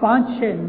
5-6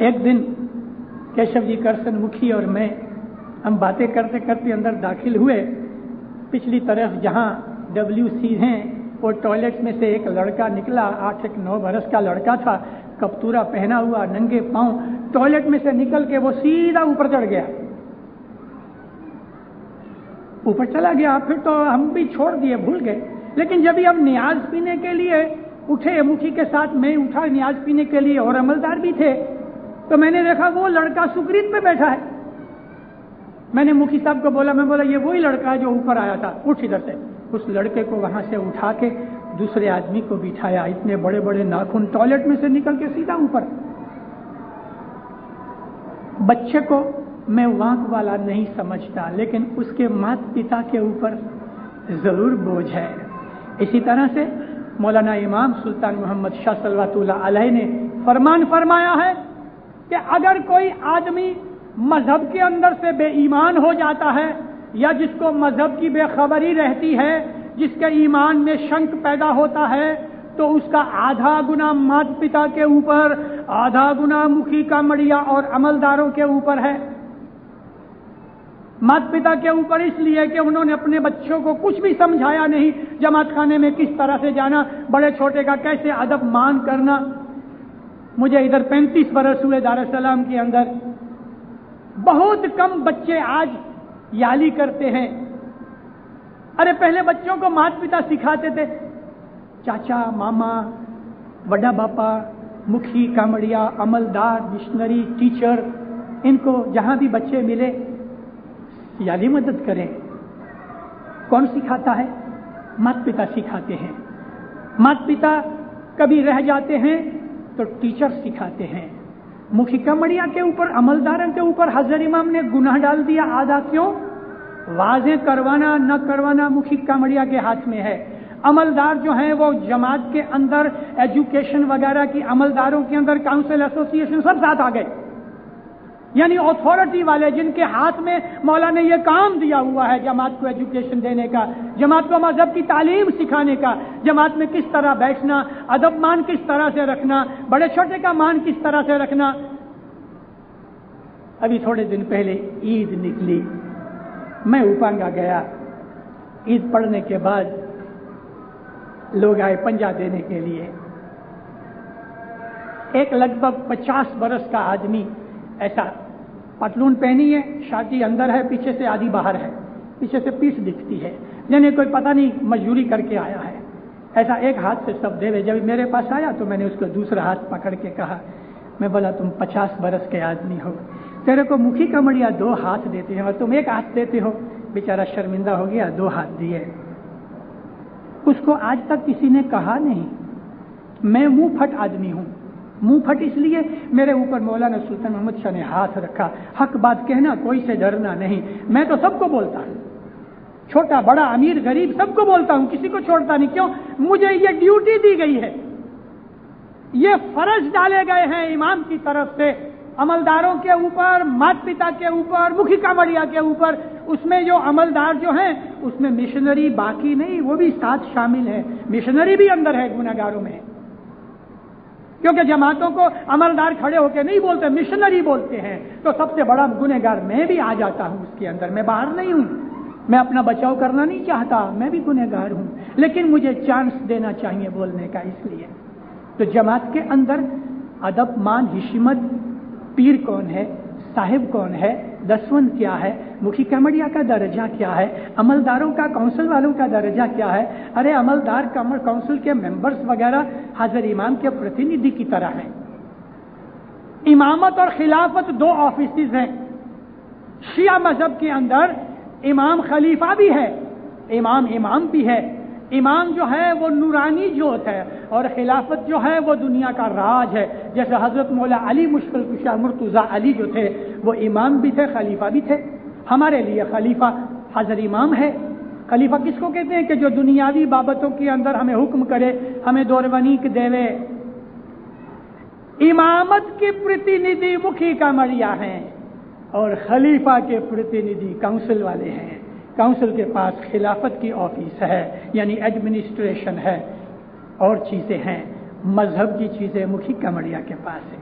ایک دن کیشو جی کرسن مکھی اور میں ہم باتیں کرتے کرتے اندر داخل ہوئے. پچھلی طرف جہاں WC ہیں وہ ٹوائلٹ میں سے ایک لڑکا نکلا. 8-9 برس کا لڑکا تھا, کپتورا پہنا ہوا, ننگے پاؤں. ٹوائلٹ میں سے نکل کے وہ سیدھا اوپر چڑھ گیا, اوپر چلا گیا. پھر تو ہم بھی چھوڑ دیے, بھول گئے. لیکن جب ہم نیاز پینے کے لیے اٹھے مکھی کے ساتھ, میں اٹھا نیاز پینے کے لیے اور عملدار بھی تھے, تو میں نے دیکھا وہ لڑکا سکریت پہ بیٹھا ہے. میں نے مکھی صاحب کو بولا, میں بولا یہ وہی لڑکا ہے جو اوپر آیا تھا, اٹھ ادھر سے. اس لڑکے کو وہاں سے اٹھا کے دوسرے آدمی کو بٹھایا. اتنے بڑے بڑے ناخن, ٹوائلٹ میں سے نکل کے سیدھا اوپر. بچے کو میں وانک والا نہیں سمجھتا, لیکن اس کے مات پتا کے اوپر ضرور بوجھ ہے. اسی طرح سے مولانا امام سلطان محمد شاہ صلوات اللہ علیہ نے فرمان فرمایا ہے کہ اگر کوئی آدمی مذہب کے اندر سے بے ایمان ہو جاتا ہے, یا جس کو مذہب کی بے خبری رہتی ہے, جس کے ایمان میں شنک پیدا ہوتا ہے, تو اس کا آدھا گنا مات پتا کے اوپر, آدھا گنا مکھی کامڑیا اور عملداروں کے اوپر ہے. مات پتا کے اوپر اس لیے کہ انہوں نے اپنے بچوں کو کچھ بھی سمجھایا نہیں, جماعت خانے میں کس طرح سے جانا, بڑے چھوٹے کا کیسے ادب مان کرنا. مجھے ادھر 35 برس ہوئے دار السلام کے اندر, بہت کم بچے آج یالی کرتے ہیں. ارے پہلے بچوں کو مات پتا سکھاتے تھے, چاچا, ماما, بڑا باپا, مکھی کامڑیا, عملدار, مشنری, ٹیچر, ان کو جہاں بھی بچے ملے یالی مدد کریں. کون سکھاتا ہے؟ مات پتا سکھاتے ہیں. مات پتا کبھی رہ جاتے ہیں تو ٹیچر سکھاتے ہیں. مکھی کامڑیا کے اوپر, عملداروں کے اوپر حضرت امام نے گناہ ڈال دیا. آدھا کیوں؟ واضح کروانا نہ کروانا مکھی کامڑیا کے ہاتھ میں ہے. عملدار جو ہیں وہ جماعت کے اندر ایجوکیشن وغیرہ کی, عملداروں کے اندر کاؤنسل, ایسوسیشن سب ساتھ آ گئے. یعنی اتھارٹی والے جن کے ہاتھ میں مولا نے یہ کام دیا ہوا ہے جماعت کو ایجوکیشن دینے کا, جماعت کو مذہب کی تعلیم سکھانے کا, جماعت میں کس طرح بیٹھنا, ادب مان کس طرح سے رکھنا, بڑے چھوٹے کا مان کس طرح سے رکھنا. ابھی تھوڑے دن پہلے عید نکلی, میں اوپانگا گیا. عید پڑھنے کے بعد لوگ آئے پنجہ دینے کے لیے. ایک لگ بھگ 50 برس کا آدمی, ایسا پتلون پہنی ہے, شادی اندر ہے, پیچھے سے آدھی باہر ہے, پیچھے سے پیٹھ دکھتی ہے, یعنی کوئی پتہ نہیں مزدوری کر کے آیا ہے. ایسا ایک ہاتھ سے سب دے. جب میرے پاس آیا تو میں نے اس کو دوسرا ہاتھ پکڑ کے کہا, میں بولا تم 50 برس کے آدمی ہو, تیرے کو مکھی کامڑیا 2 ہاتھ دیتے ہیں اور تم 1 ہاتھ دیتے ہو. بیچارہ شرمندہ ہو گیا, 2 ہاتھ دیے. اس کو آج تک کسی نے کہا نہیں. میں منہ پھٹ آدمی ہوں. منہ پھٹ اس لیے میرے اوپر مولانا سلطان محمد شاہ نے ہاتھ رکھا. حق بات کہنا, کوئی سے ڈرنا نہیں. میں تو سب کو بولتا ہوں, چھوٹا بڑا, امیر غریب, سب کو بولتا ہوں, کسی کو چھوڑتا نہیں. کیوں؟ مجھے یہ ڈیوٹی دی گئی ہے, یہ فرض ڈالے گئے ہیں امام کی طرف سے عملداروں کے اوپر, مات پتا کے اوپر, مکھی کامڑیا کے اوپر. اس میں جو عملدار جو ہیں اس میں مشنری باقی نہیں, وہ بھی ساتھ شامل ہے. مشنری بھی اندر ہے گناہگاروں میں, کیونکہ جماعتوں کو عملدار کھڑے ہو کے نہیں بولتے, مشنری بولتے ہیں. تو سب سے بڑا گنہگار میں بھی آ جاتا ہوں اس کے اندر. میں باہر نہیں ہوں, میں اپنا بچاؤ کرنا نہیں چاہتا, میں بھی گنہگار ہوں, لیکن مجھے چانس دینا چاہیے بولنے کا. اس لیے تو جماعت کے اندر ادب, مان, حشمت, پیر کون ہے, صاحب کون ہے, دسوند کیا ہے, مکھی کامڑیا کا درجہ کیا ہے, عملداروں کا, کونسل والوں کا درجہ کیا ہے. ارے عملدار کونسل کے ممبرز وغیرہ حضرت امام کے پرتیندھی کی طرح ہیں. امامت اور خلافت 2 آفیسز ہیں. شیعہ مذہب کے اندر امام خلیفہ بھی ہے, امام بھی ہے. امام جو ہے وہ نورانی جوت ہے, اور خلافت جو ہے وہ دنیا کا راج ہے. جیسے حضرت مولا علی مشکل کشا مرتضیٰ علی جو تھے وہ امام بھی تھے, خلیفہ بھی تھے. ہمارے لیے خلیفہ حضرت امام ہے. خلیفہ کس کو کہتے ہیں؟ کہ جو دنیاوی بابتوں کے اندر ہمیں حکم کرے, ہمیں دورونیک دیوے. امامت کے پرتیندھی مکھی کامڑیا ہیں, اور خلیفہ کے پرتیندھی کونسل والے ہیں. کونسل کے پاس خلافت کی آفس ہے, یعنی ایڈمنسٹریشن ہے, اور چیزیں ہیں. مذہب کی چیزیں مکھی کامڑیا کے پاس ہے.